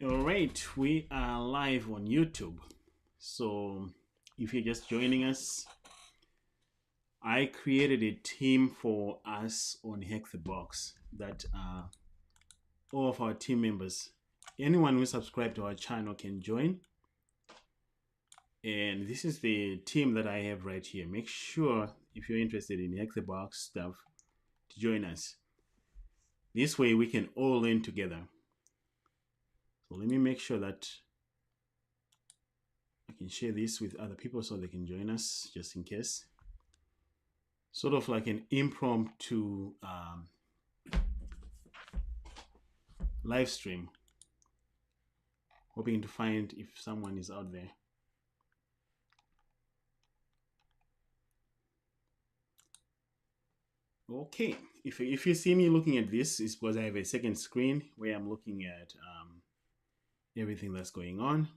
All right, we are live on YouTube. So, if you're just joining us, I created a team for us on Hackthebox that all of our team members, anyone who subscribed to our channel can join. And this is the team that I have right here. Make sure if you're interested in Hackthebox stuff to join us. This way we can all learn together. So let me make sure that I can share this with other people so they can join us just in case. Sort of like an impromptu live stream. Hoping to find if someone is out there. Okay, if you see me looking at this, it's because I have a second screen where I'm looking at everything that's going on.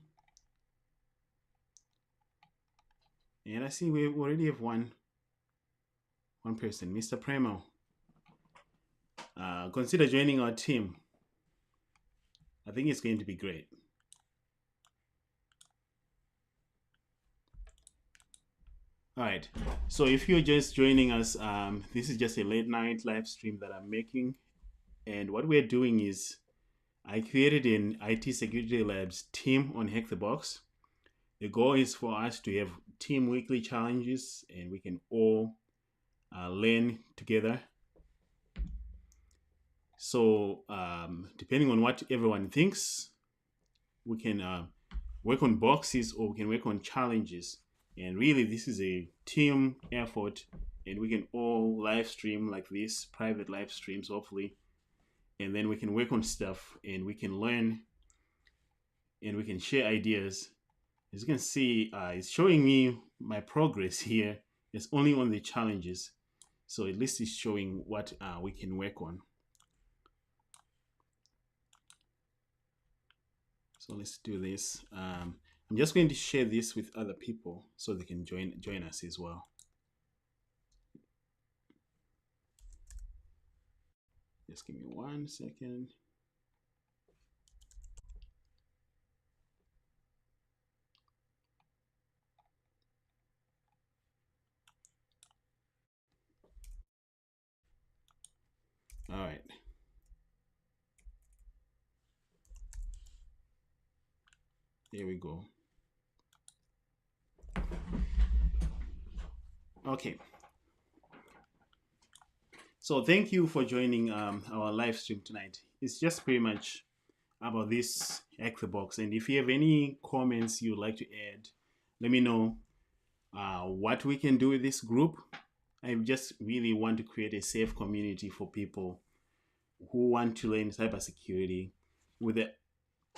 And I see we already have one person, Mr. Premo. Consider joining our team. I think it's going to be great. All right, so if you're just joining us, this is just a late night live stream that I'm making. And what we're doing is I created an IT Security Labs team on Hackthebox. The goal is for us to have team weekly challenges and we can all learn together. So depending on what everyone thinks, we can work on boxes or we can work on challenges. And really, this is a team effort, and we can all live stream like this, private live streams, hopefully. And then we can work on stuff and we can learn and we can share ideas. As you can see, it's showing me my progress here. It's only on the challenges. So at least it's showing what we can work on. So let's do this. I'm just going to share this with other people so they can join us as well. Just give me 1 second. All right. There we go. Okay. So thank you for joining our live stream tonight. It's just pretty much about this Hackthebox. And if you have any comments you'd like to add, let me know what we can do with this group. I just really want to create a safe community for people who want to learn cybersecurity with the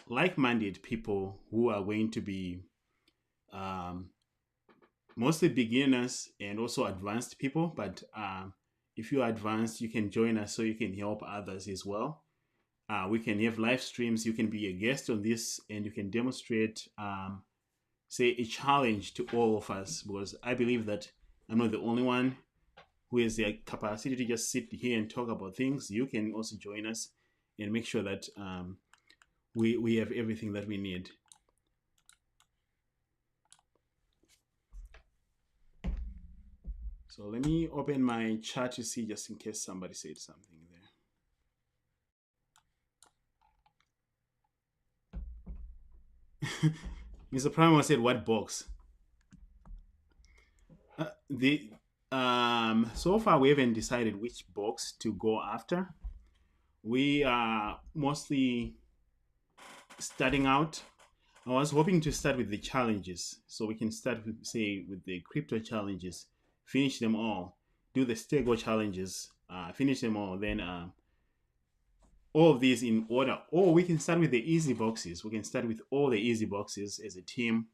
like-minded people who are going to be mostly beginners and also advanced people. But if you're advanced, you can join us so you can help others as well. We can have live streams. You can be a guest on this and you can demonstrate, say, a challenge to all of us, because I believe that I'm not the only one who has the capacity to just sit here and talk about things. You can also join us and make sure that we have everything that we need. So let me open my chat to see, just in case somebody said something there. Mr. Primo said, "What box?" So far we haven't decided which box to go after. We are mostly starting out. I was hoping to start with the challenges, so we can start with, say, with the crypto challenges, finish them all, do the stego challenges, finish them all, then all of these in order. Or we can start with the easy boxes. We can start with all the easy boxes as a team.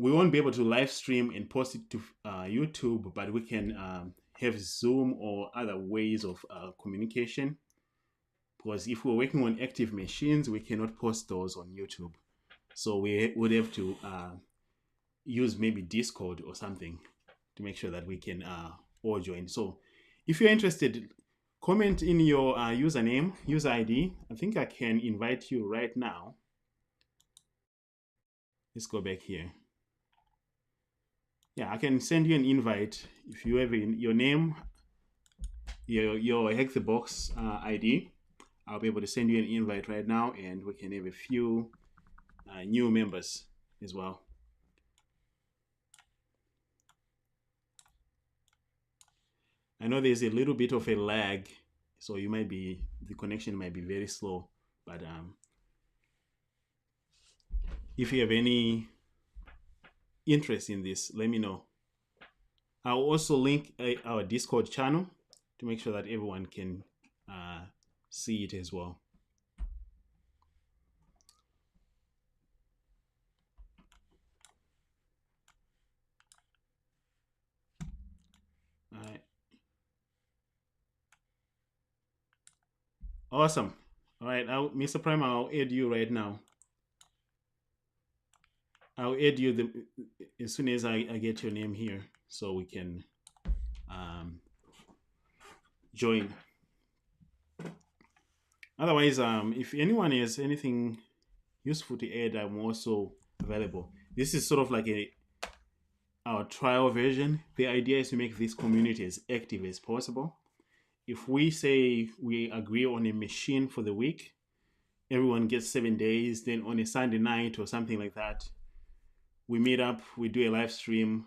We won't be able to live stream and post it to YouTube, but we can have Zoom or other ways of communication. Because if we're working on active machines, we cannot post those on YouTube. So we would have to use maybe Discord or something to make sure that we can all join. So if you're interested, comment in your username, user ID. I think I can invite you right now. Let's go back here. Yeah, I can send you an invite if you have your name, your Hackthebox ID. I'll be able to send you an invite right now, and we can have a few new members as well. I know there's a little bit of a lag, so the connection might be very slow, but if you have any interest in this, let me know. I'll also link our Discord channel to make sure that everyone can see it as well. All right. Awesome. All right, Mr. Prime, I'll add you right now. I'll add you as soon as I get your name here, so we can join. Otherwise, if anyone has anything useful to add, I'm also available. This is sort of like our trial version. The idea is to make this community as active as possible. If we say we agree on a machine for the week, everyone gets 7 days, then on a Sunday night or something like that, we meet up, we do a live stream,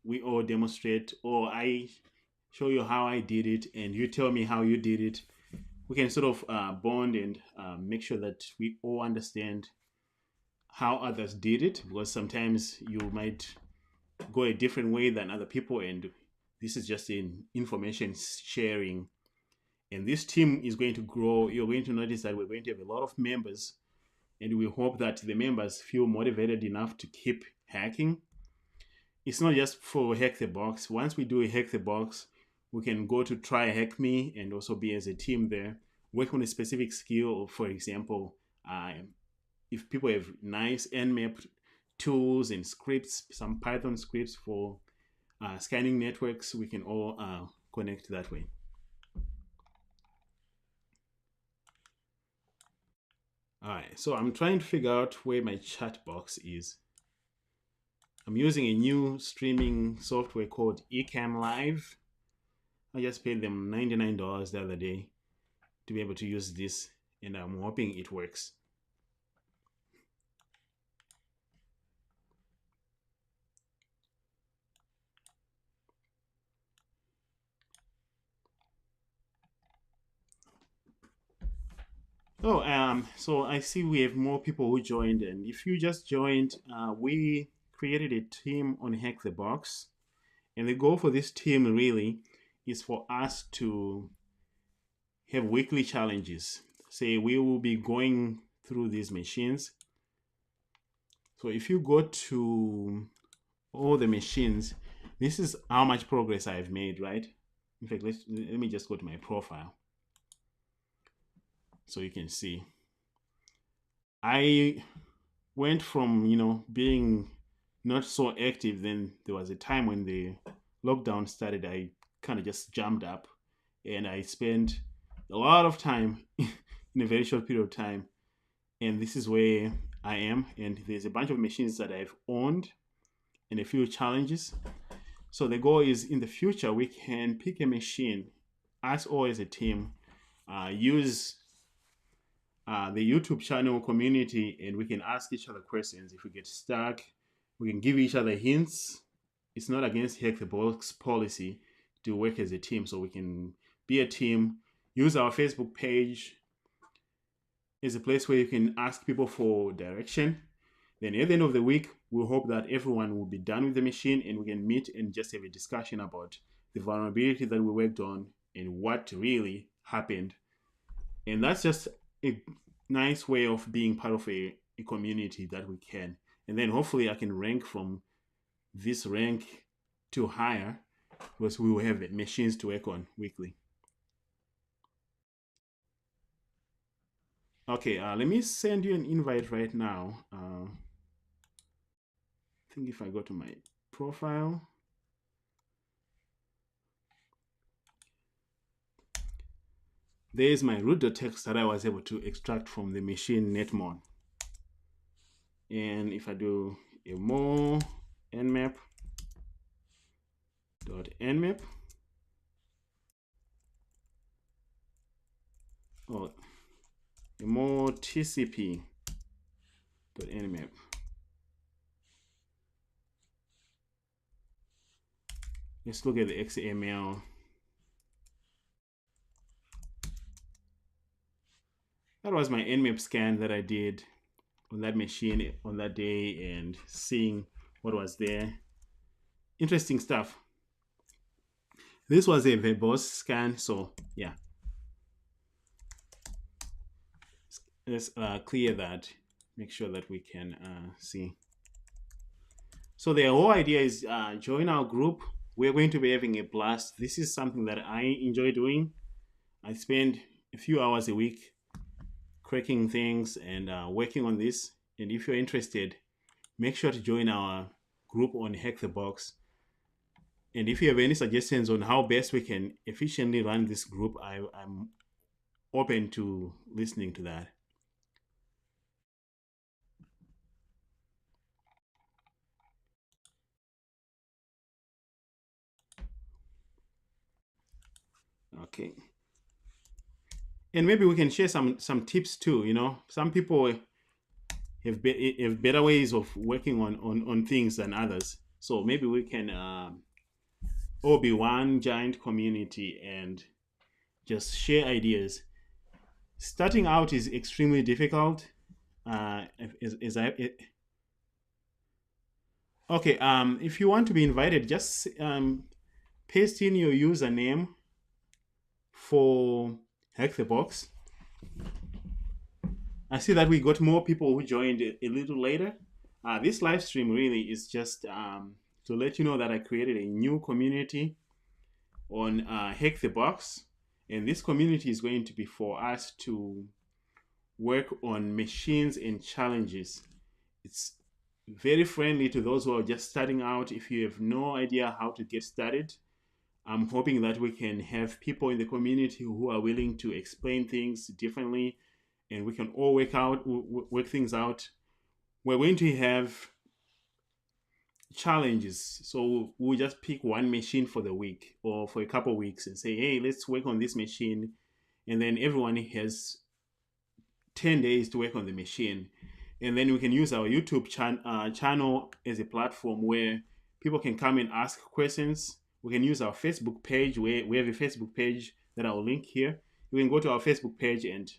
we all demonstrate, or I show you how I did it and you tell me how you did it. We can sort of bond and make sure that we all understand how others did it, because sometimes you might go a different way than other people, and this is just an information sharing. And this team is going to grow. You're going to notice that we're going to have a lot of members, and we hope that the members feel motivated enough to keep hacking. It's not just for Hackthebox. Once we do a Hackthebox, we can go to Try Hack Me and also be as a team there, work on a specific skill. For example, if people have nice Nmap tools and scripts, some Python scripts for scanning networks, we can all connect that way. All right, so I'm trying to figure out where my chat box is. I'm using a new streaming software called Ecamm Live. I just paid them $99 the other day to be able to use this, and I'm hoping it works. Oh, so I see we have more people who joined, and if you just joined, we created a team on Hackthebox, and the goal for this team really is for us to have weekly challenges. Say we will be going through these machines. So if you go to all the machines, this is how much progress I've made, right? In fact, let me just go to my profile so you can see. I went from, being not so active. Then there was a time when the lockdown started, I kind of just jumped up and I spent a lot of time in a very short period of time. And this is where I am. And there's a bunch of machines that I've owned and a few challenges. So the goal is in the future, we can pick a machine, us all as a team, use the YouTube channel community, and we can ask each other questions. If we get stuck, we can give each other hints. It's not against Hackthebox policy to work as a team, so we can be a team, use our Facebook page as a place where you can ask people for direction. Then at the end of the week, we hope that everyone will be done with the machine and we can meet and just have a discussion about the vulnerability that we worked on and what really happened. And that's just a nice way of being part of a community that we can. And then hopefully I can rank from this rank to higher, because we will have machines to work on weekly. Okay, let me send you an invite right now. I think if I go to my profile, There's my root.txt that I was able to extract from the machine netmon. And if I do a more nmap.nmap, or a more tcp.nmap, let's look at the XML. That was my nmap scan that I did on that machine on that day, and seeing what was there. Interesting stuff. This was a verbose scan, so yeah. Let's clear that, make sure that we can see. So the whole idea is join our group. We're going to be having a blast. This is something that I enjoy doing. I spend a few hours a week cracking things and working on this. And if you're interested, make sure to join our group on Hackthebox. And if you have any suggestions on how best we can efficiently run this group, I'm open to listening to that. Okay. And maybe we can share some tips too. You know, some people have better ways of working on things than others. So maybe we can all be one giant community and just share ideas. Starting out is extremely difficult. Is I it, okay? If you want to be invited, just paste in your username for Hackthebox. I see that we got more people who joined a little later. This live stream really is just to let you know that I created a new community on Hackthebox, and this community is going to be for us to work on machines and challenges. It's very friendly to those who are just starting out. If you have no idea how to get started, I'm hoping that we can have people in the community who are willing to explain things differently, and we can all work things out. We're going to have challenges, so we'll just pick one machine for the week or for a couple of weeks and say, hey, let's work on this machine, and then everyone has 10 days to work on the machine. And then we can use our YouTube channel as a platform where people can come and ask questions. We can use our Facebook page. We have a Facebook page that I'll link here. You can go to our Facebook page and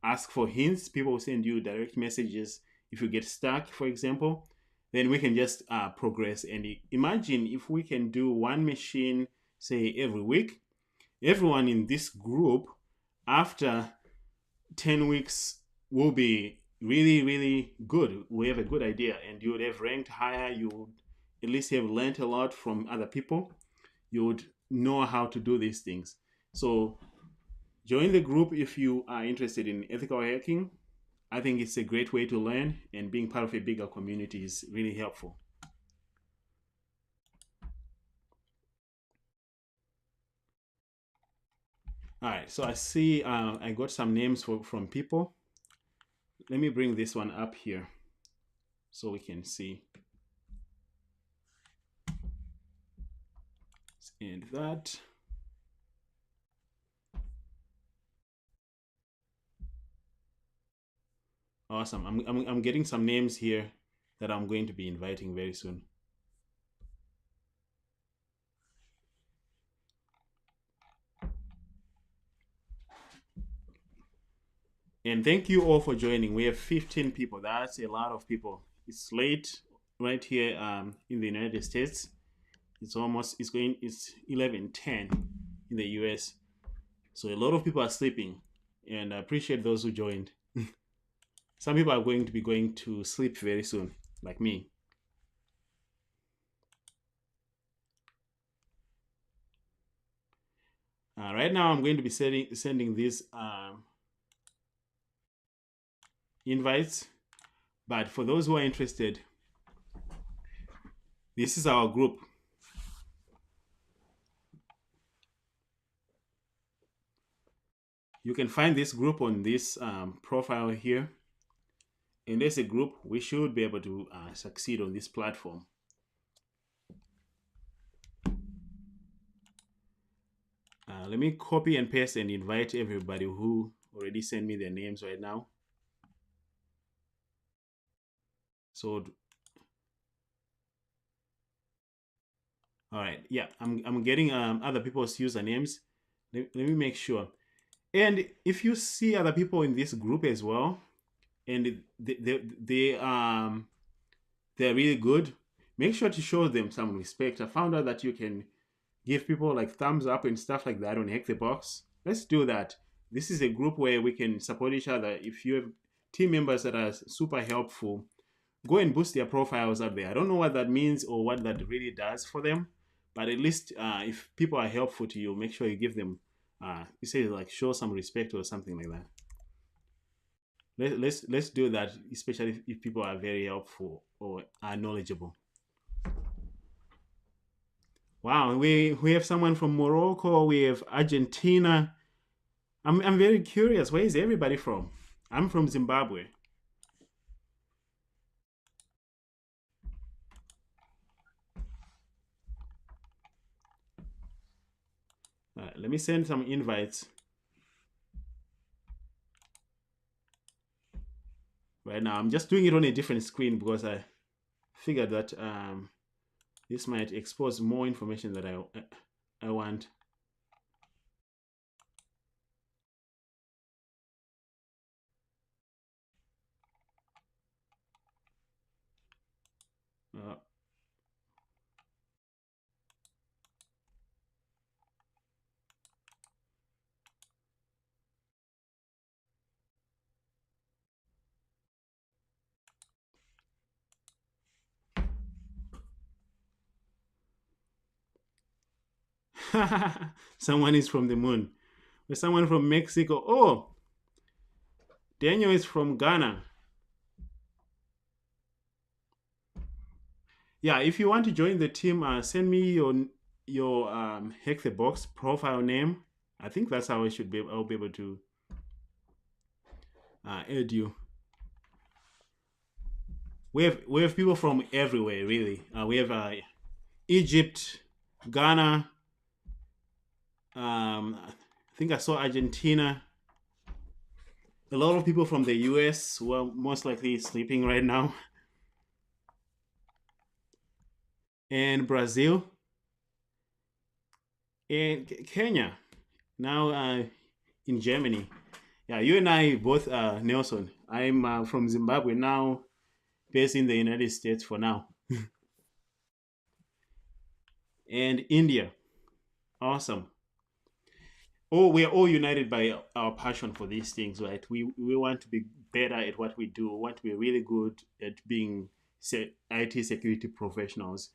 ask for hints. People will send you direct messages if you get stuck, for example. Then we can just progress. And imagine if we can do one machine, say, every week. Everyone in this group, after 10 weeks, will be really, really good. We have a good idea, and you would have ranked higher. You would at least have learned a lot from other people. You would know how to do these things. So join the group if you are interested in ethical hacking. I think it's a great way to learn, and being part of a bigger community is really helpful. All right, so I see I got some names from people. Let me bring this one up here so we can see. And that. Awesome. I'm getting some names here that I'm going to be inviting very soon. And thank you all for joining. We have 15 people. That's a lot of people. It's late right here in the United States. It's 11:10 in the US. So a lot of people are sleeping, and I appreciate those who joined. Some people are going to be going to sleep very soon, like me. Right now, I'm going to be sending these invites. But for those who are interested, this is our group. You can find this group on this profile here. And as a group, we should be able to succeed on this platform. Let me copy and paste and invite everybody who already sent me their names right now. So, all right, yeah, I'm getting other people's usernames. Let me make sure. And if you see other people in this group as well, and they're really good, make sure to show them some respect. I found out that you can give people like thumbs up and stuff like that on Hackthebox. Let's do that. This is a group where we can support each other. If you have team members that are super helpful, go and boost their profiles up there. I don't know what that means or what that really does for them, but at least if people are helpful to you, make sure you give them, you say like show some respect or something like that. Let's do that, especially if people are very helpful or are knowledgeable. Wow, we have someone from Morocco. We have Argentina. I'm very curious. Where is everybody from? I'm from Zimbabwe. Let me send some invites. Right now, I'm just doing it on a different screen because I figured that this might expose more information that I want. Uh, Someone is from the moon. There's someone from Mexico. Oh, Daniel is from Ghana. Yeah, if you want to join the team, send me your Hackthebox profile name. I think that's how I'll be able to add you. We have people from everywhere, really. We have Egypt, Ghana. I think I saw Argentina. A lot of people from the US who are most likely sleeping right now, and Brazil, and Kenya. Now in Germany. Yeah, you and I both, Nelson. I'm from Zimbabwe now, based in the United States for now, and India. Awesome. Oh, we are all united by our passion for these things, right? We want to be better at what we do. We want to be really good at being IT security professionals.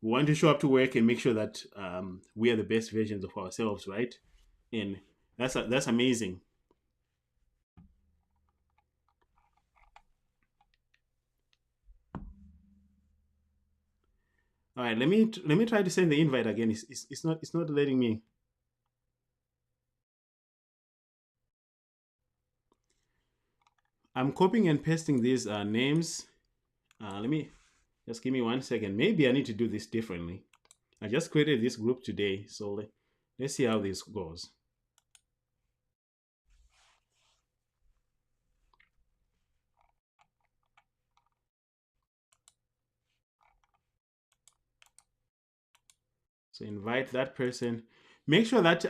We want to show up to work and make sure that we are the best versions of ourselves, right? And that's amazing. All right, let me try to send the invite again. It's not letting me. I'm copying and pasting these names. Let me just give me 1 second. Maybe I need to do this differently. I just created this group today, so let's see how this goes. So invite that person. Make sure that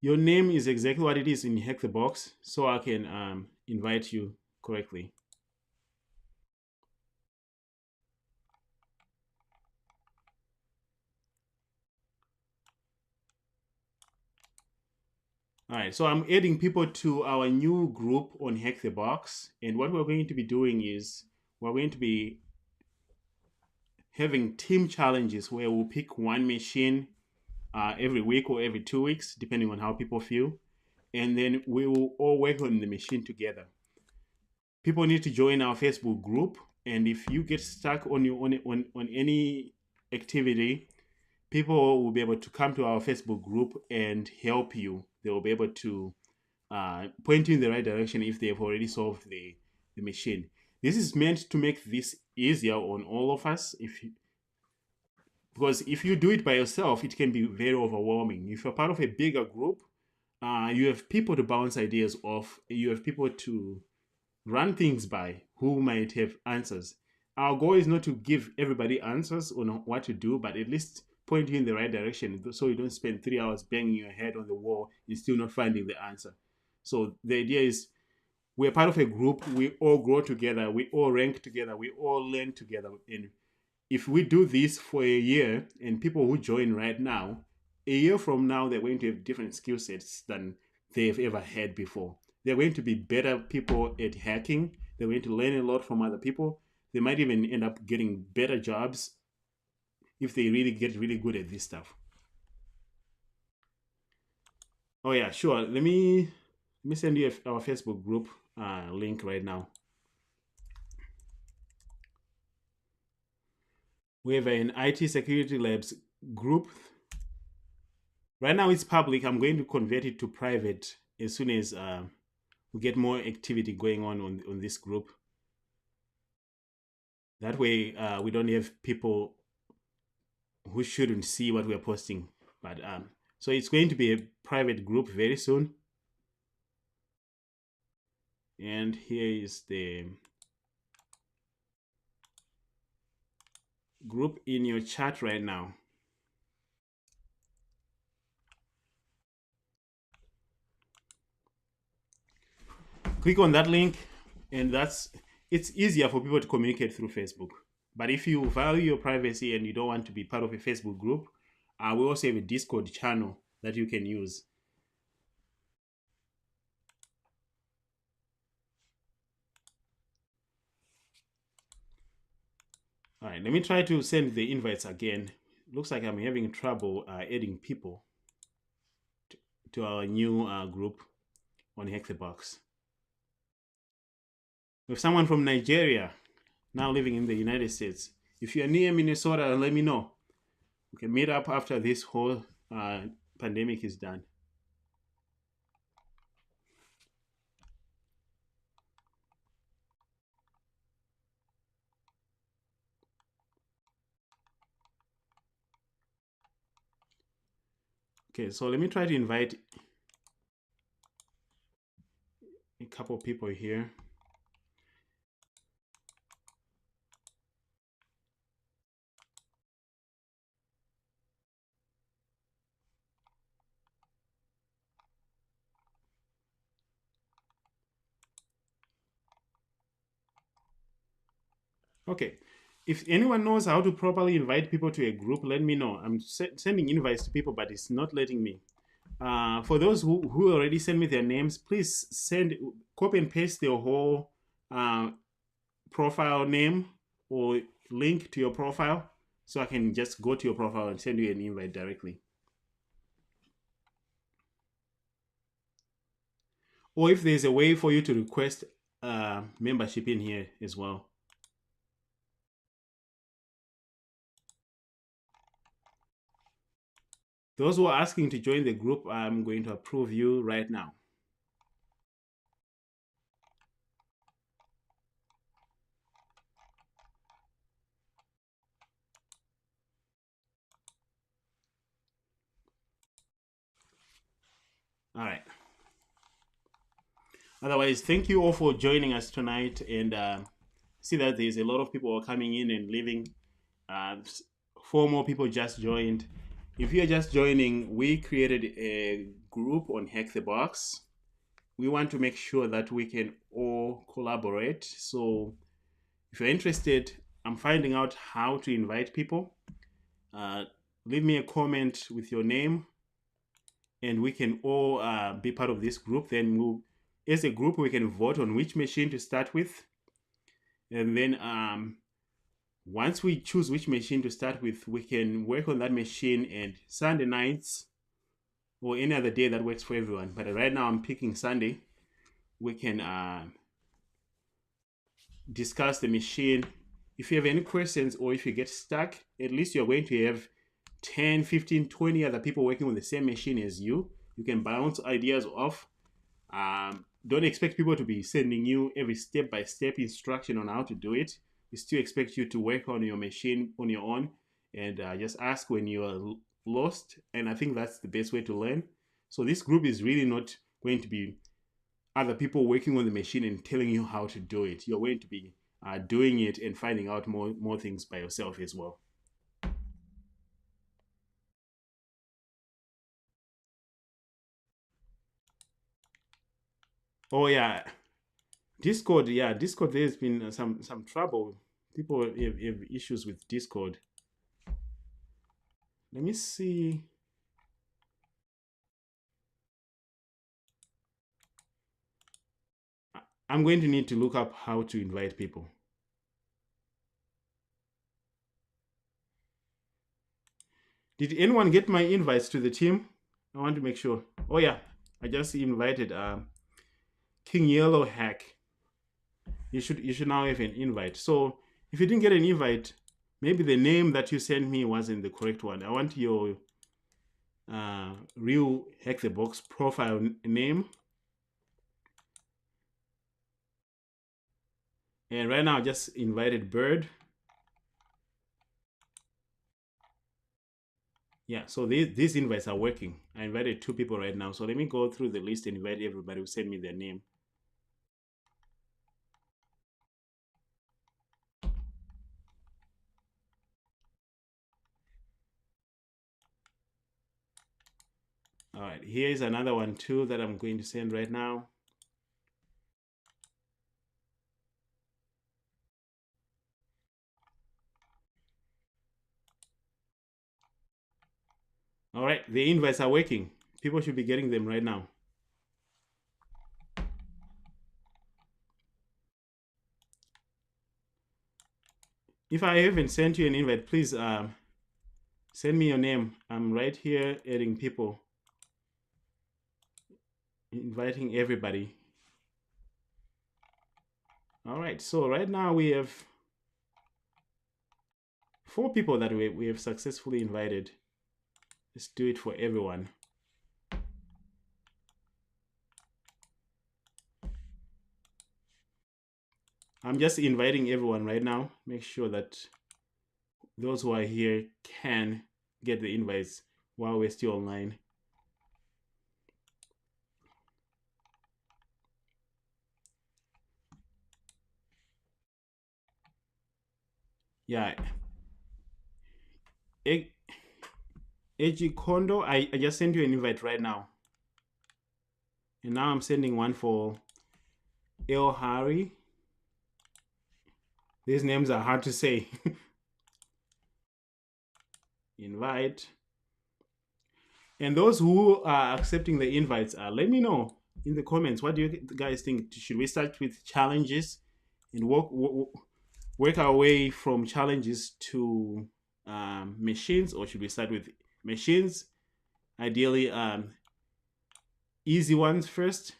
your name is exactly what it is in Hackthebox, so I can invite you correctly. All right, so I'm adding people to our new group on Hackthebox, and what we're going to be doing is we're going to be having team challenges where we'll pick one machine every week or every 2 weeks, depending on how people feel, and then we will all work on the machine together. People need to join our Facebook group, and if you get stuck on any activity, people will be able to come to our Facebook group and help you. They will be able to point you in the right direction if they've already solved the machine. This is meant to make this easier on all of us. Because if you do it by yourself, it can be very overwhelming. If you're part of a bigger group, you have people to bounce ideas off. You have people to run things by who might have answers. Our goal is not to give everybody answers on what to do, but at least point you in the right direction so you don't spend 3 hours banging your head on the wall and still not finding the answer. So the idea is we're part of a group, we all grow together, we all rank together, we all learn together. And if we do this for a year, and people who join right now, a year from now, they're going to have different skill sets than they've ever had before. They're going to be better people at hacking. They're going to learn a lot from other people. They might even end up getting better jobs if they really get really good at this stuff. Oh yeah, sure. Let me send you our Facebook group link right now. We have an IT Security Labs group. Right now it's public. I'm going to convert it to private as soon as we get more activity going on this group. That way we don't have people who shouldn't see what we're posting. But so it's going to be a private group very soon. And here is the group in your chat right now. Click on that link, and it's easier for people to communicate through Facebook. But if you value your privacy and you don't want to be part of a Facebook group, we also have a Discord channel that you can use. All right, let me try to send the invites again. Looks like I'm having trouble adding people to our new group on Hackthebox. We have someone from Nigeria now living in the United States. If you're near Minnesota, let me know. We can meet up after this whole pandemic is done. Okay, so let me try to invite a couple people here. Okay, if anyone knows how to properly invite people to a group, let me know. I'm sending invites to people, but it's not letting me. For those who already sent me their names, please copy and paste their whole profile name or link to your profile so I can just go to your profile and send you an invite directly. Or if there's a way for you to request membership in here as well. Those who are asking to join the group, I'm going to approve you right now. All right. Otherwise, thank you all for joining us tonight, and see that there's a lot of people are coming in and leaving. 4 more people just joined. If you're just joining, we created a group on Hackthebox. We want to make sure that we can all collaborate. So if you're interested, I'm finding out how to invite people. Leave me a comment with your name, and we can all be part of this group. Then as a group, we can vote on which machine to start with. And then once we choose which machine to start with, we can work on that machine, and Sunday nights or any other day that works for everyone. But right now I'm picking Sunday. We can discuss the machine. If you have any questions or if you get stuck, at least you're going to have 10, 15, 20 other people working on the same machine as you. You can bounce ideas off. Don't expect people to be sending you every step-by-step instruction on how to do it. We still expect you to work on your machine on your own, and just ask when you are lost. And I think that's the best way to learn. So this group is really not going to be other people working on the machine and telling you how to do it. You're going to be doing it and finding out more things by yourself as well. Oh yeah, Discord. Yeah, Discord. There's been some trouble. People have issues with Discord. Let me see. I'm going to need to look up how to invite people. Did anyone get my invites to the team? I want to make sure. Oh yeah, I just invited King Yellow Hack. You should now have an invite. So if you didn't get an invite, maybe the name that you sent me wasn't the correct one. I want your real Hackthebox profile name. And right now I just invited Bird. Yeah, so these invites are working. I invited 2 people right now. So let me go through the list and invite everybody who send me their name. All right, here is another one too that I'm going to send right now. All right, the invites are working. People should be getting them right now. If I haven't sent you an invite, please send me your name. I'm right here adding people, inviting everybody. All right, so right now we have 4 people that we have successfully invited. Let's do it for everyone. I'm just inviting everyone right now. Make sure that those who are here can get the invites while we're still online. Yeah. Eji Kondo, I just sent you an invite right now. And now I'm sending one for El Hari. These names are hard to say. Invite. And those who are accepting the invites, let me know in the comments. What do you guys think? Should we start with challenges and work our way from challenges to machines, or should we start with machines? Ideally, easy ones first.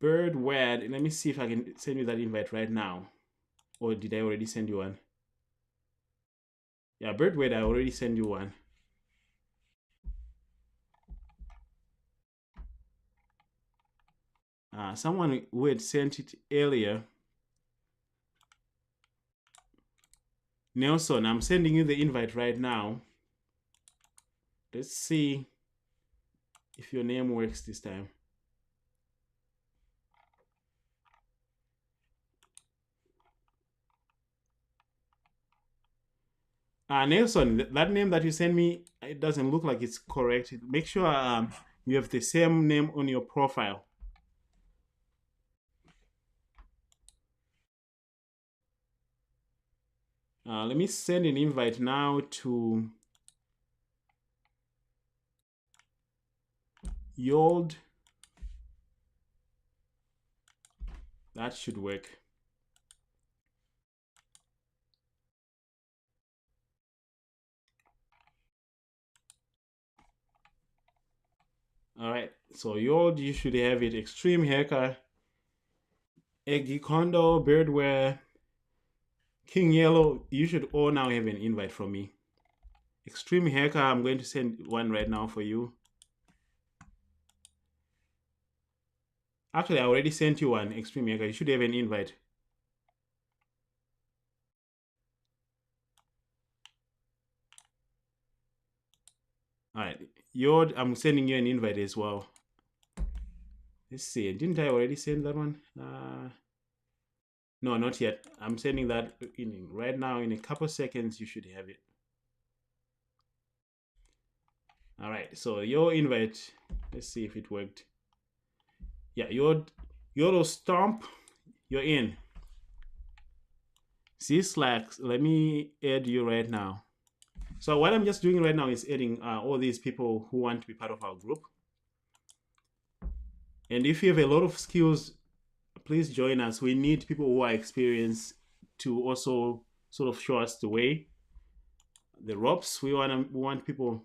Bird Wed. Let me see if I can send you that invite right now. Or did I already send you one? Yeah, Bird Wed, I already sent you one. Someone who had sent it earlier. Nelson, I'm sending you the invite right now. Let's see if your name works this time. Nelson, that name that you sent me, it doesn't look like it's correct. Make sure you have the same name on your profile. Let me send an invite now to Yold. That should work. All right, so Yold, you should have it. Extreme Hacker, Eggy Kondo, Birdware, King Yellow, you should all now have an invite from me. Extreme Hacker, I'm going to send one right now for you. Actually, I already sent you one, Extreme Hacker. You should have an invite. All right, I'm sending you an invite as well. Let's see. Didn't I already send that one? No, not yet. I'm sending that in right now. In a couple seconds, you should have it. All right. So your invite. Let's see if it worked. Yeah, your stomp. You're in. See Slack. Let me add you right now. So what I'm just doing right now is adding all these people who want to be part of our group. And if you have a lot of skills, please join us. We need people who are experienced to also sort of show us the way. The ropes. We want people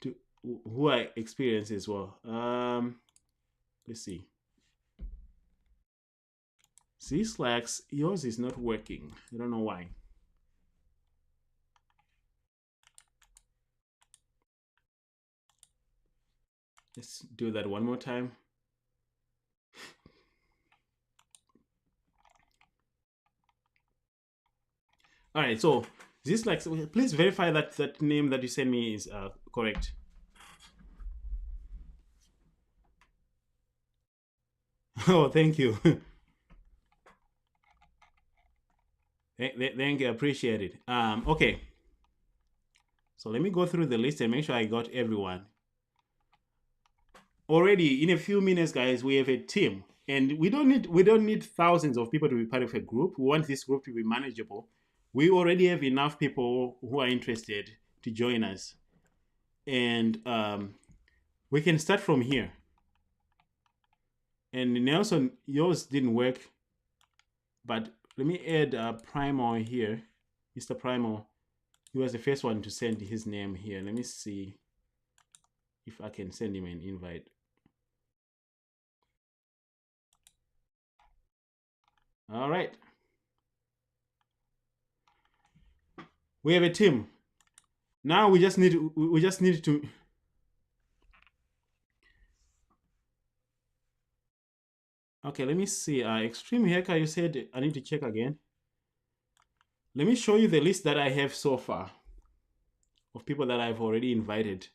to who are experienced as well. Let's see. See, Slacks, yours is not working. I don't know why. Let's do that one more time. All right, so this like, please verify that that name that you sent me is correct. Oh, thank you. Thank you, appreciate it. Okay. So let me go through the list and make sure I got everyone. Already in a few minutes, guys, we have a team, and we don't need thousands of people to be part of a group. We want this group to be manageable. We already have enough people who are interested to join us, and we can start from here. And Nelson, yours didn't work, but let me add Primo here, Mr. Primo. He was the first one to send his name here. Let me see if I can send him an invite. All right. We have a team. Now we just need to okay, let me see. Extreme Hacker, you said I need to check again. Let me show you the list that I have so far of people that I've already invited.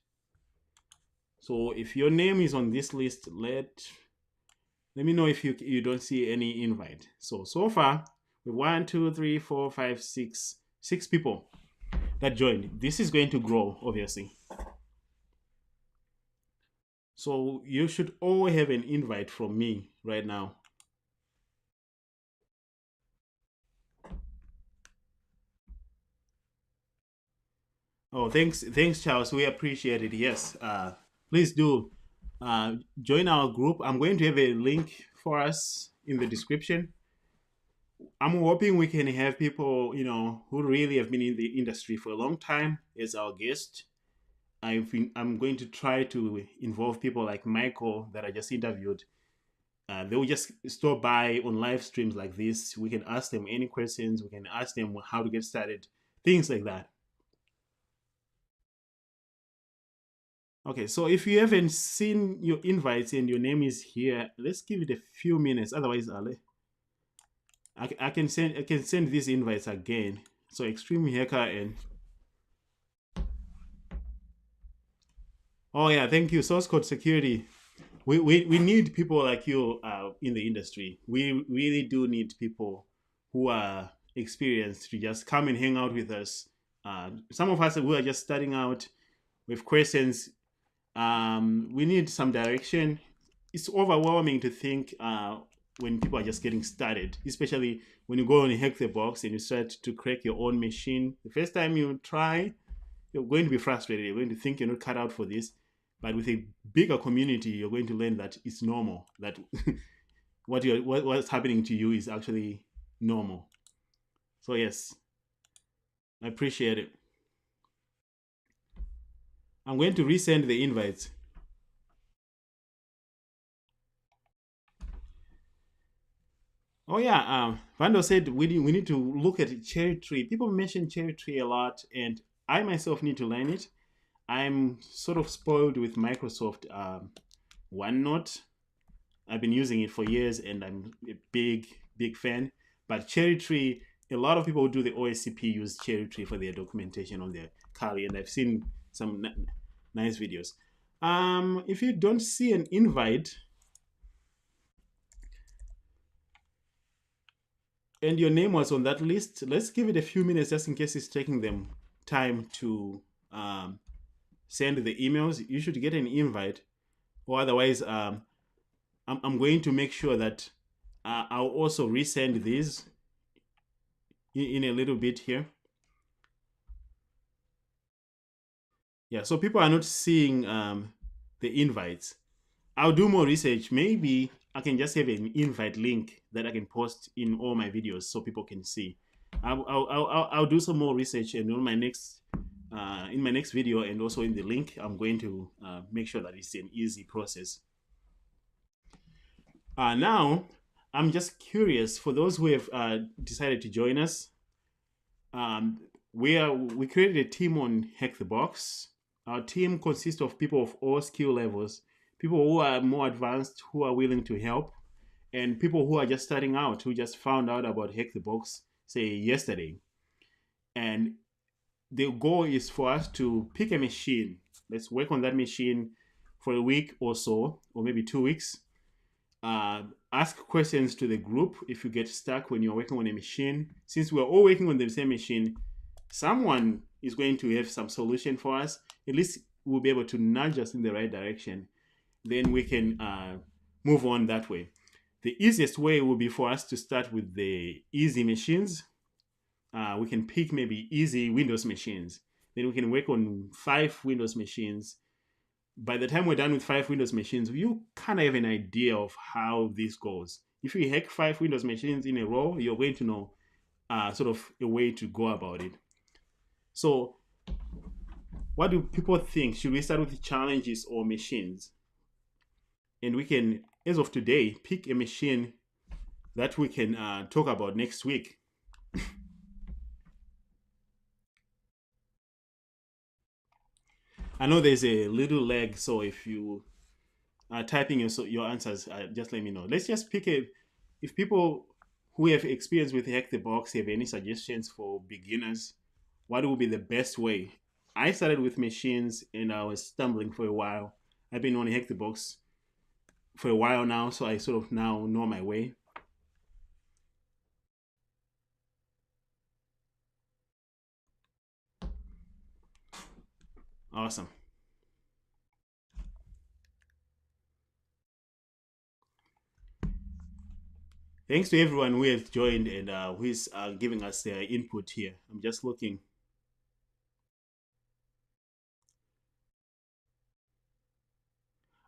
So if your name is on this list, let me know if you don't see any invite. So far, we have 1, 2, 3, 4, 5, 6 people that joined. This is going to grow, obviously. So you should all have an invite from me right now. Oh, thanks, Charles. We appreciate it. Yes, please do join our group. I'm going to have a link for us in the description. I'm hoping we can have people, who really have been in the industry for a long time as our guest. I'm going to try to involve people like Michael that I just interviewed. They will just stop by on live streams like this. We can ask them any questions. We can ask them how to get started, things like that. Okay, so if you haven't seen your invites and your name is here, let's give it a few minutes. Otherwise, I can send these invites again. So Extreme Hacker and oh yeah, thank you. Source code security. We need people like you in the industry. We really do need people who are experienced to just come and hang out with us. Some of us who are just starting out with questions, we need some direction. It's overwhelming to think when people are just getting started, especially when you go on Hackthebox and you start to crack your own machine. The first time you try, you're going to be frustrated. You're going to think you're not cut out for this. But with a bigger community, you're going to learn that it's normal. That what's happening to you is actually normal. So yes, I appreciate it. I'm going to resend the invites. Oh yeah, Vando said we need to look at cherry tree. People mention cherry tree a lot, and I myself need to learn it. I'm sort of spoiled with Microsoft OneNote. I've been using it for years, and I'm a big fan. But cherry tree, a lot of people who do the OSCP use cherry tree for their documentation on their Kali, and I've seen some nice videos. If you don't see an invite, and your name was on that list, let's give it a few minutes just in case it's taking them time to um, send the emails. You should get an invite, or otherwise, I'm going to make sure that I'll also resend these in a little bit here. Yeah, so people are not seeing the invites. I'll do more research. Maybe I can just have an invite link that I can post in all my videos so people can see. I'll do some more research, and on my next in my next video, and also in the link, I'm going to make sure that it's an easy process. Now, I'm just curious for those who have decided to join us. We created a team on Hackthebox. Our team consists of people of all skill levels, people who are more advanced, who are willing to help, and people who are just starting out, who just found out about Hackthebox, say yesterday. And the goal is for us to pick a machine. Let's work on that machine for a week or so, or maybe 2 weeks. Ask questions to the group if you get stuck when you're working on a machine. Since we're all working on the same machine, someone is going to have some solution for us. At least we'll be able to nudge us in the right direction. Then we can move on that way. The easiest way will be for us to start with the easy machines. We can pick maybe easy Windows machines. Then we can work on 5 Windows machines. By the time we're done with 5 Windows machines, you kind of have an idea of how this goes. If you hack 5 Windows machines in a row, you're going to know sort of a way to go about it. So, what do people think? Should we start with challenges or machines? And we can, as of today, pick a machine that we can talk about next week. I know there's a little lag, so if you are typing your answers, just let me know. Let's just pick a. If people who have experience with Hackthebox have any suggestions for beginners, what would be the best way? I started with machines and I was stumbling for a while. I've been on Hackthebox for a while now, so I sort of now know my way. Awesome. Thanks to everyone who has joined and who is giving us their input here. I'm just looking.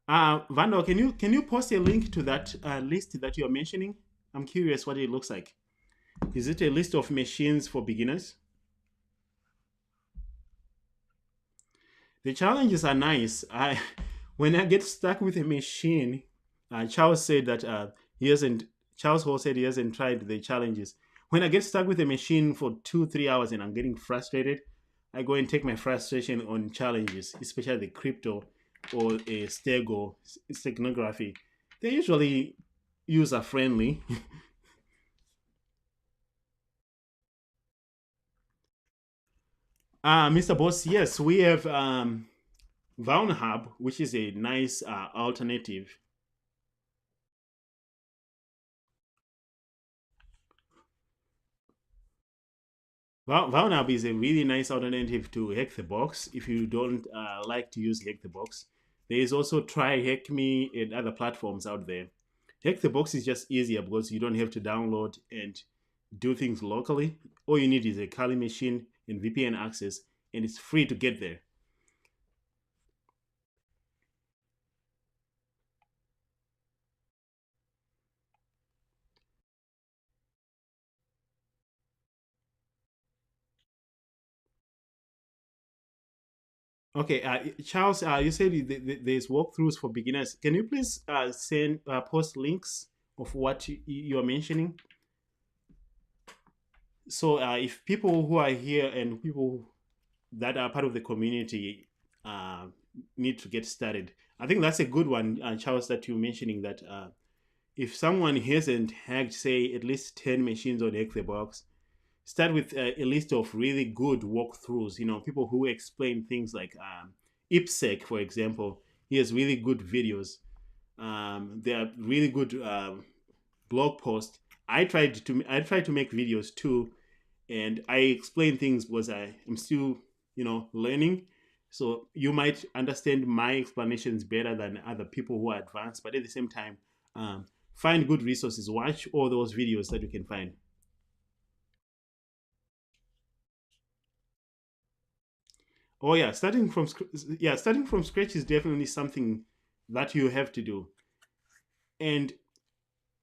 Vando, can you post a link to that list that you're mentioning? I'm curious what it looks like. Is it a list of machines for beginners? The challenges are nice. When I get stuck with a machine, Charles said that he hasn't. Charles Hall said he hasn't tried the challenges. When I get stuck with a machine for 2-3 hours and I'm getting frustrated, I go and take my frustration on challenges, especially the crypto or a stego steganography. They're usually user friendly. Mr. Boss, yes, we have VownHub, which is a nice alternative. VownHub is a really nice alternative to Hackthebox if you don't like to use Hackthebox. There is also Try Hack Me and other platforms out there. Hackthebox is just easier because you don't have to download and do things locally. All you need is a Kali machine and VPN access, and it's free to get there. Okay, Charles, you said there's walkthroughs for beginners. Can you please post links of what you're mentioning? So if people who are here and people that are part of the community uh, need to get started, I think that's a good one, Charles, that you're mentioning that if someone hasn't hacked, say, at least 10 machines on Hackthebox, start with a list of really good walkthroughs. People who explain things like IPSEC, for example. He has really good videos. They are really good blog posts. I try to make videos too, and I explain things because I am still learning. So you might understand my explanations better than other people who are advanced, but at the same time, find good resources. Watch all those videos that you can find. Oh yeah, starting from scratch is definitely something that you have to do, and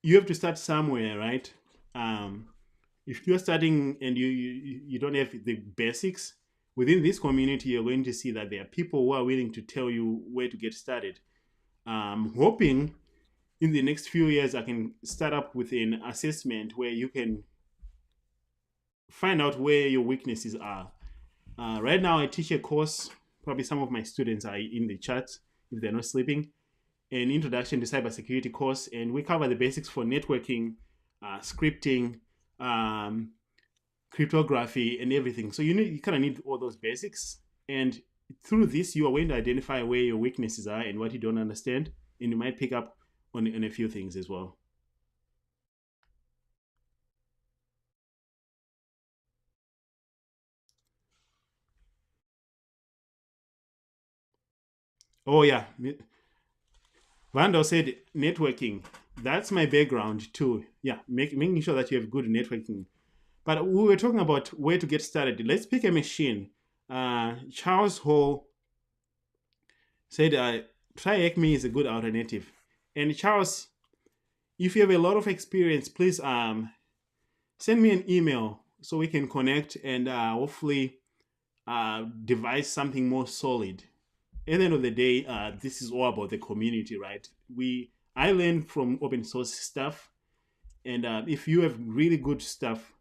you have to start somewhere, right? Um, if you're starting and you don't have the basics within this community, you're going to see that there are people who are willing to tell you where to get started. Hoping in the next few years I can start up with an assessment where you can find out where your weaknesses are. Right now, I teach a course. Probably some of my students are in the chat if they're not sleeping. An introduction to cybersecurity course, and we cover the basics for networking, scripting, um, cryptography, and everything. So you kind of need all those basics, and through this, you are going to identify where your weaknesses are and what you don't understand, and you might pick up on a few things as well. Oh yeah, Vando said networking. That's my background too. Yeah, making sure that you have good networking. But we were talking about where to get started. Let's pick a machine. Charles Hall said, "Try Acme is a good alternative." And Charles, if you have a lot of experience, please send me an email so we can connect and hopefully devise something more solid. At the end of the day, this is all about the community, right? I learn from open source stuff, and if you have really good stuff,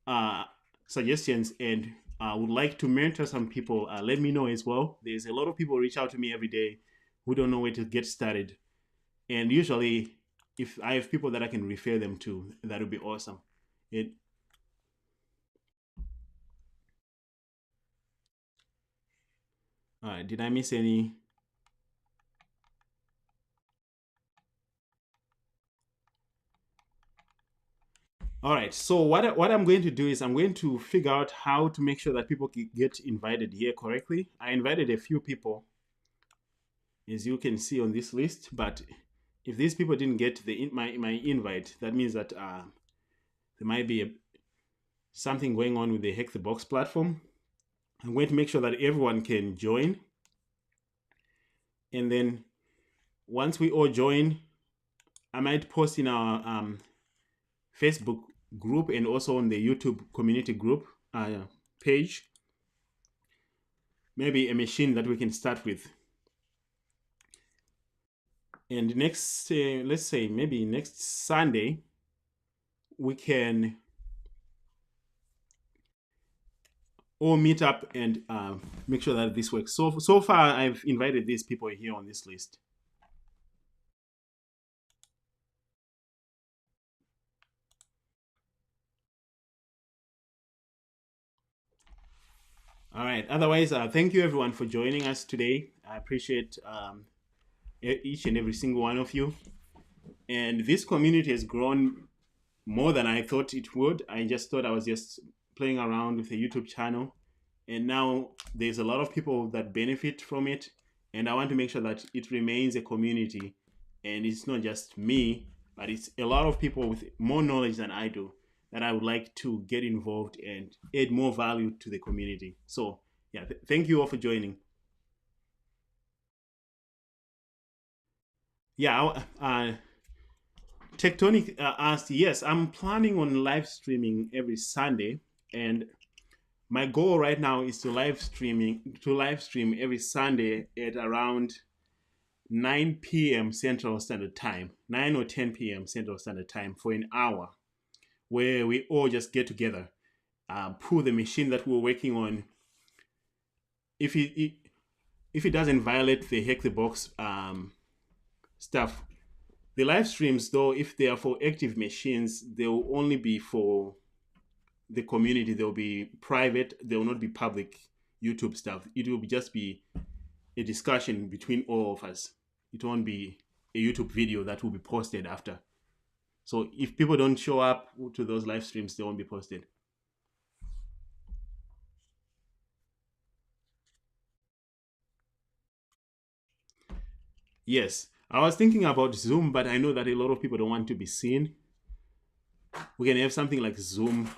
uh, suggestions, and would like to mentor some people, let me know as well. There's a lot of people reach out to me every day who don't know where to get started, and usually, if I have people that I can refer them to, that would be awesome. It Did I miss any? All right. So what I'm going to do is I'm going to figure out how to make sure that people get invited here correctly. I invited a few people, as you can see on this list, but if these people didn't get my invite, that means that there might be something going on with the Hack the Box platform. I'm going to make sure that everyone can join, and then once we all join, I might post in our Facebook group and also on the YouTube community group page, maybe a machine that we can start with. And next, let's say maybe next Sunday, we can all meet up and make sure that this works. So far, I've invited these people here on this list. All right. Otherwise, thank you everyone for joining us today. I appreciate each and every single one of you. And this community has grown more than I thought it would. I just thought I was just playing around with the YouTube channel, and now there's a lot of people that benefit from it. And I want to make sure that it remains a community, and it's not just me, but it's a lot of people with more knowledge than I do that I would like to get involved and add more value to the community. So yeah, thank you all for joining. Yeah, Tectonic asked, yes, I'm planning on live streaming every Sunday, and my goal right now is to live stream every Sunday at around 9 p.m. Central Standard Time, 9 or 10 p.m. Central Standard Time for an hour, where we all just get together. pull the machine that we're working on. If it doesn't violate the hack the box stuff, the live streams, though, if they are for active machines, they will only be for the community. They'll be private. They will not be public YouTube stuff. It will just be a discussion between all of us. It won't be a YouTube video that will be posted after. So if people don't show up to those live streams, they won't be posted. Yes, I was thinking about Zoom, but I know that a lot of people don't want to be seen. We can have something like Zoom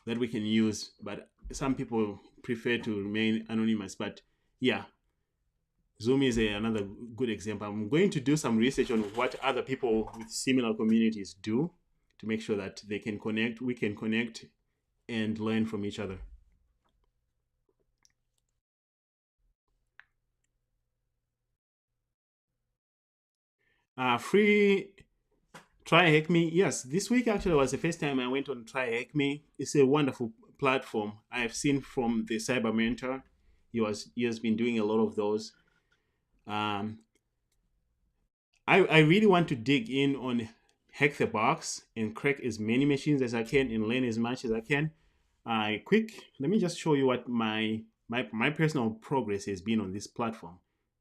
that we can use, but some people prefer to remain anonymous. But yeah, Zoom is another good example. I'm going to do some research on what other people with similar communities do to make sure that they can connect, we can connect and learn from each other. Free Try Hack Me. Yes, this week actually was the first time I went on Try Hack Me. It's a wonderful platform. I've seen from the Cyber Mentor. He has been doing a lot of those. Um, I really want to dig in on Hackthebox and crack as many machines as I can and learn as much as I can. Let me just show you what my personal progress has been on this platform.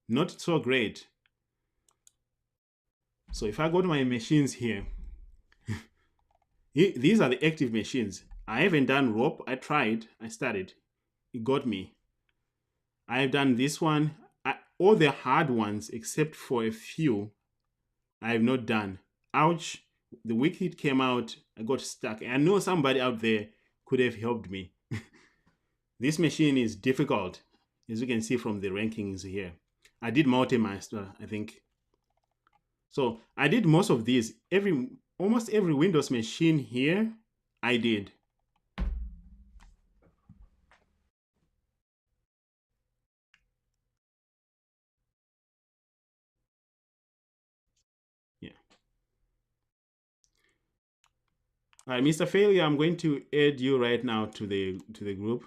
Not so great. So if I go to my machines here, these are the active machines. I haven't done rope. I started. It got me. I've done this one. All the hard ones, except for a few, I have not done. Ouch. The week it came out, I got stuck. I know somebody out there could have helped me. This machine is difficult, as you can see from the rankings here. I did multi-master, I think. So I did most of these. Almost every Windows machine here, I did. Yeah. All right, Mr. Failure, I'm going to add you right now to the group.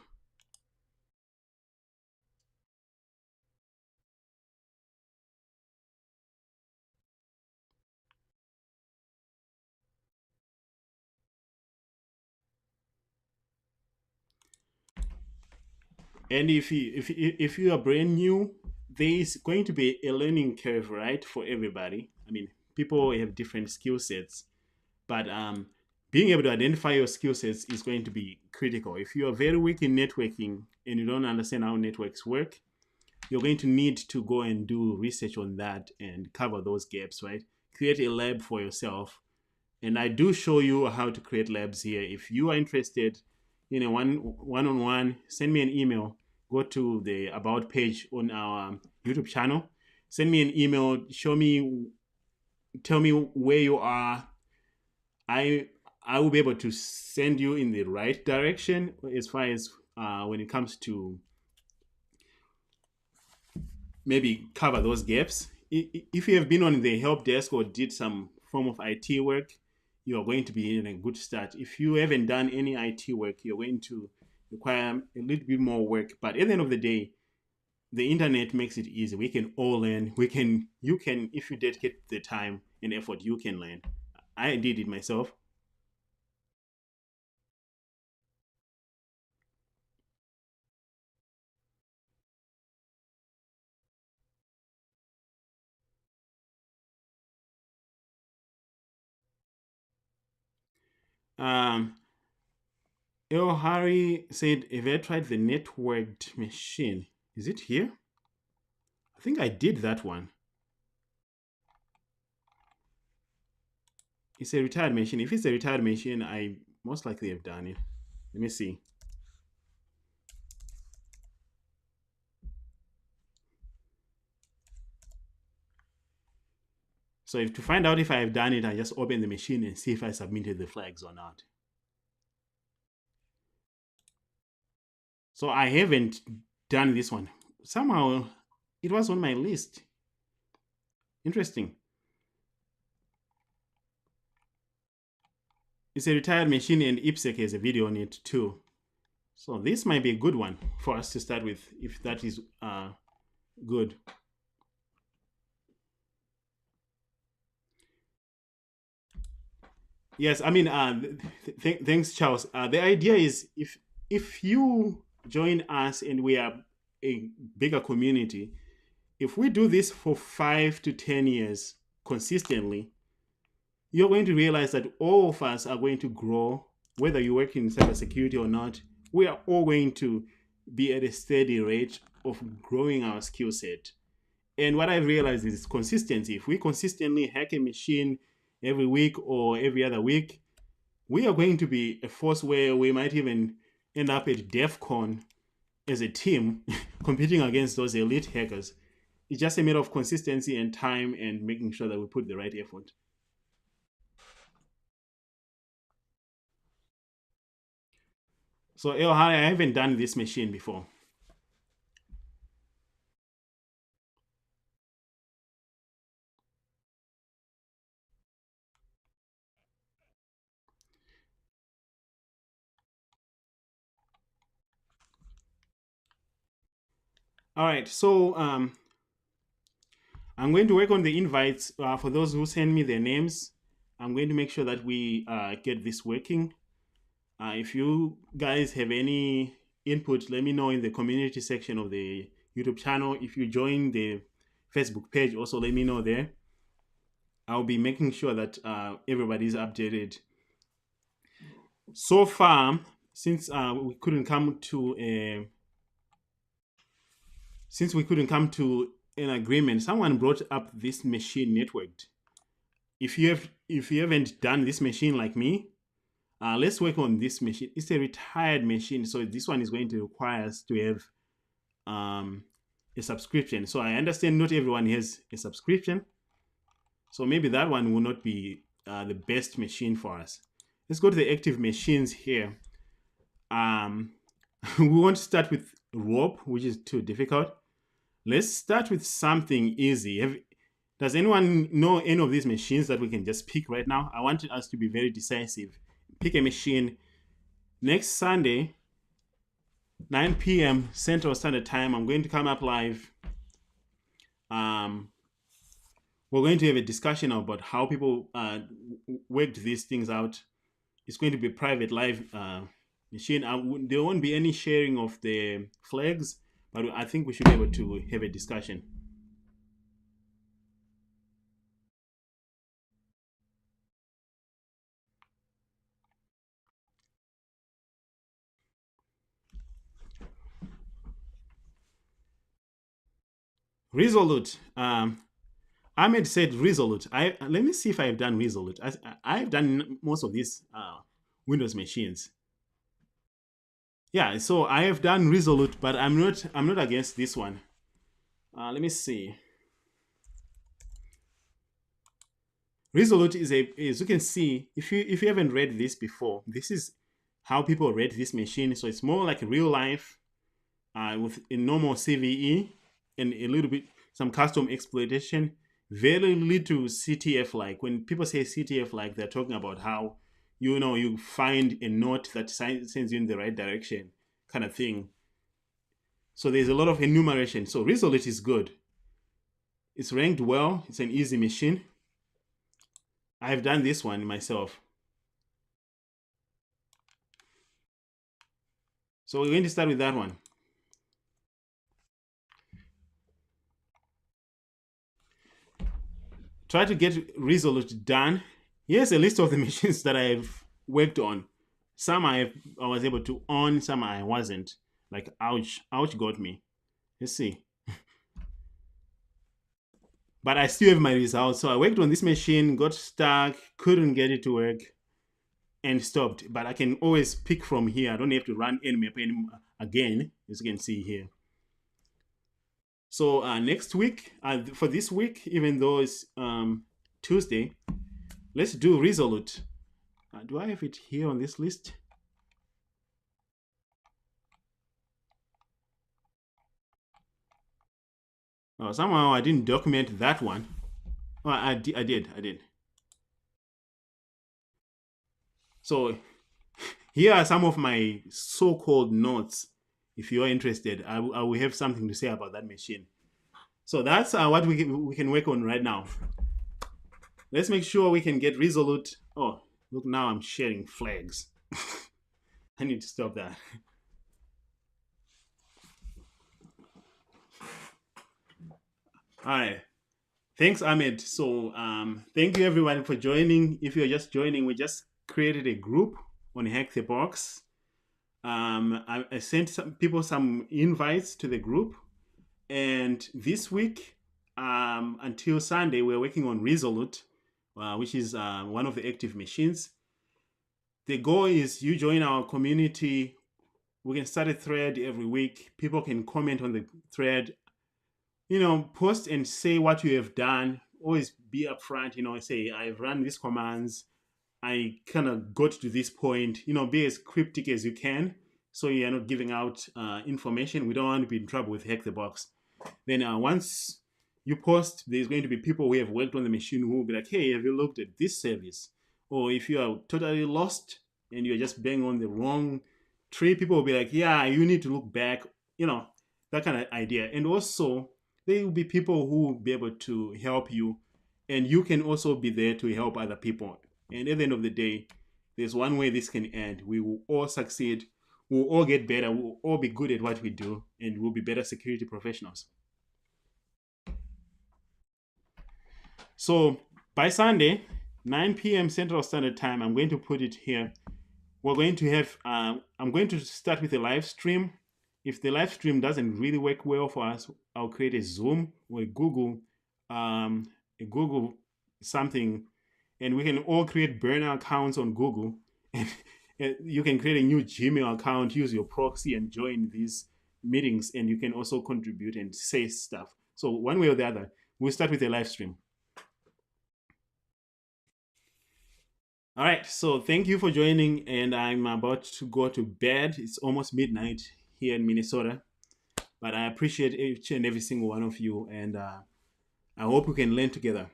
And if you are brand new, there is going to be a learning curve, right, for everybody. I mean, people have different skill sets, but being able to identify your skill sets is going to be critical. If you are very weak in networking and you don't understand how networks work, you're going to need to go and do research on that and cover those gaps, right? Create a lab for yourself. And I do show you how to create labs here. If you are interested in a one-on-one, send me an email. Go to the About page on our YouTube channel. Send me an email. Tell me where you are. I I will be able to send you in the right direction as far as when it comes to maybe cover those gaps. If you have been on the help desk or did some form of IT work, you are going to be in a good start. If you haven't done any IT work, you're going to require a little bit more work. But at the end of the day, the internet makes it easy. We can all learn. You can, if you dedicate the time and effort, you can learn. I did it myself. Um, El Harry said, "Have I tried the networked machine? Is it here? I think I did that one. It's a retired machine. If it's a retired machine, I most likely have done it. Let me see. So if to find out if I have done it, I just open the machine and see if I submitted the flags or not. So I haven't done this one. Somehow it was on my list. Interesting. It's a retired machine, and IPSEC has a video on it too. So this might be a good one for us to start with, if that is good. Yes, I mean, thanks, Charles. The idea is, if you join us and we are a bigger community, if we do this for 5 to 10 years consistently, you're going to realize that all of us are going to grow, whether you work in cybersecurity or not. We are all going to be at a steady rate of growing our skill set. And what I've realized is consistency. If we consistently hack a machine every week or every other week, we are going to be a force where we might even end up at DEF CON as a team competing against those elite hackers. It's just a matter of consistency and time and making sure that we put the right effort. So, I haven't done this machine before. All right, so I'm going to work on the invites for those who send me their names. I'm going to make sure that we get this working. If you guys have any input, let me know in the community section of the YouTube channel. If you join the Facebook page, also let me know there. I'll be making sure that everybody's updated. So far, since we couldn't come to an agreement, someone brought up this machine networked. If you haven't done this machine like me, let's work on this machine. It's a retired machine, so this one is going to require us to have a subscription. So I understand not everyone has a subscription, so maybe that one will not be the best machine for us. Let's go to the active machines here. We won't start with rope, which is too difficult. Let's start with something easy. Does anyone know any of these machines that we can just pick right now? I want us to be very decisive. Pick a machine. Next Sunday, 9 p.m. Central Standard Time, I'm going to come up live. We're going to have a discussion about how people worked these things out. It's going to be a private live machine. There won't be any sharing of the flags, but I think we should be able to have a discussion. Resolute. Ahmed said Resolute. Let me see if I've done Resolute. I've done most of these Windows machines. Yeah, so I have done Resolute, but I'm not against this one. Let me see. Resolute is as you can see, if you haven't read this before, this is how people read this machine. So it's more like real life with a normal CVE and a little bit some custom exploitation. Very little CTF like. When people say CTF like, they're talking about how you find a note that sends you in the right direction, kind of thing. So there's a lot of enumeration. So Resolute is good. It's ranked well. It's an easy machine. I've done this one myself. So we're going to start with that one. Try to get Resolute done. Here's a list of the machines that I've worked on. Some I was able to on, some I wasn't. Like ouch got me. Let's see. But I still have my results. So I worked on this machine, got stuck, couldn't get it to work, and stopped. But I can always pick from here. I don't have to run nmap again, as you can see here. So next week, for this week, even though it's Tuesday, let's do Resolute. Do I have it here on this list? Oh, somehow I didn't document that one. Oh, I did. So here are some of my so-called notes. If you're interested, I will have something to say about that machine. So that's what we can work on right now. Let's make sure we can get resolute. Oh, look, now I'm sharing flags. I need to stop that. All right. Thanks, Ahmed. So, thank you everyone for joining. If you're just joining, we just created a group on Hackthebox. I sent some people some invites to the group, and this week, until Sunday, we're working on Resolute, which is one of the active machines. The goal is you join our community. We can start a thread every week. People can comment on the thread, post and say what you have done. Always be upfront, say, I've run these commands. I kind of got to this point, be as cryptic as you can so you're not giving out information. We don't want to be in trouble with Hack the Box. Then once you post, there's going to be people who have worked on the machine who will be like, hey, have you looked at this service? Or if you are totally lost and you're just banging on the wrong tree, people will be like, yeah, you need to look back, that kind of idea. And also, there will be people who will be able to help you, and you can also be there to help other people. And at the end of the day, there's one way this can end. We will all succeed. We'll all get better. We'll all be good at what we do, and we'll be better security professionals. So by Sunday, 9 p.m. Central Standard Time, I'm going to put it here. We're going to have, I'm going to start with a live stream. If the live stream doesn't really work well for us, I'll create a Zoom or a Google something, and we can all create burner accounts on Google. And you can create a new Gmail account, use your proxy, and join these meetings. And you can also contribute and say stuff. So one way or the other, we'll start with a live stream. All right, so thank you for joining, and I'm about to go to bed. It's almost midnight here in Minnesota, but I appreciate each and every single one of you, and I hope we can learn together.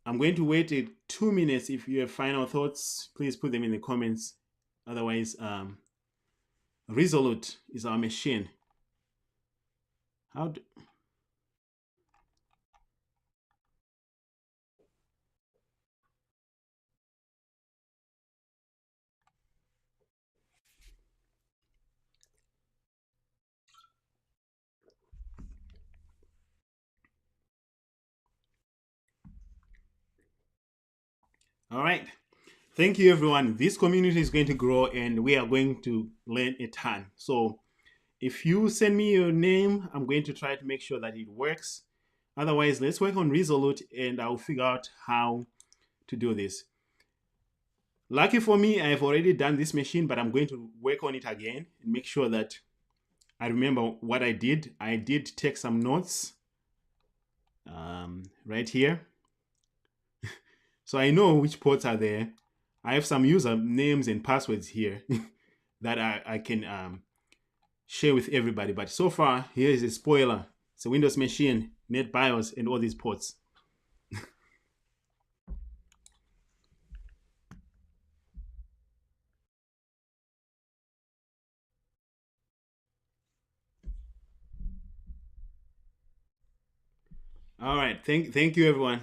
I'm going to wait 2 minutes. If you have final thoughts, please put them in the comments. Otherwise, Resolute is our machine. How do, all right. Thank you, everyone. This community is going to grow, and we are going to learn a ton. So if you send me your name, I'm going to try to make sure that it works. Otherwise, let's work on Resolute, and I'll figure out how to do this. Lucky for me, I've already done this machine, but I'm going to work on it again and make sure that I remember what I did. I did take some notes right here. So I know which ports are there. I have some user names and passwords here that I can share with everybody. But so far, here is a spoiler. It's a Windows machine, NetBIOS, and all these ports. All right. Thank you, everyone.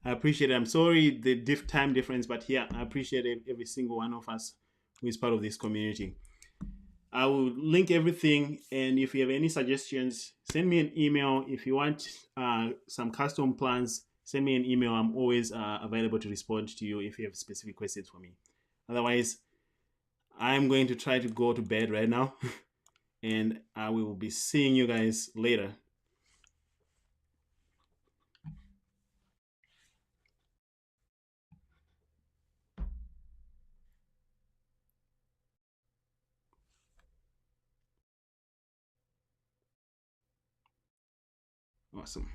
I appreciate it. I'm sorry the time difference, but yeah, I appreciate every single one of us who is part of this community. I will link everything, and if you have any suggestions, send me an email. If you want some custom plans, send me an email. I'm always available to respond to you if you have specific questions for me. Otherwise, I'm going to try to go to bed right now, and I will be seeing you guys later. Awesome.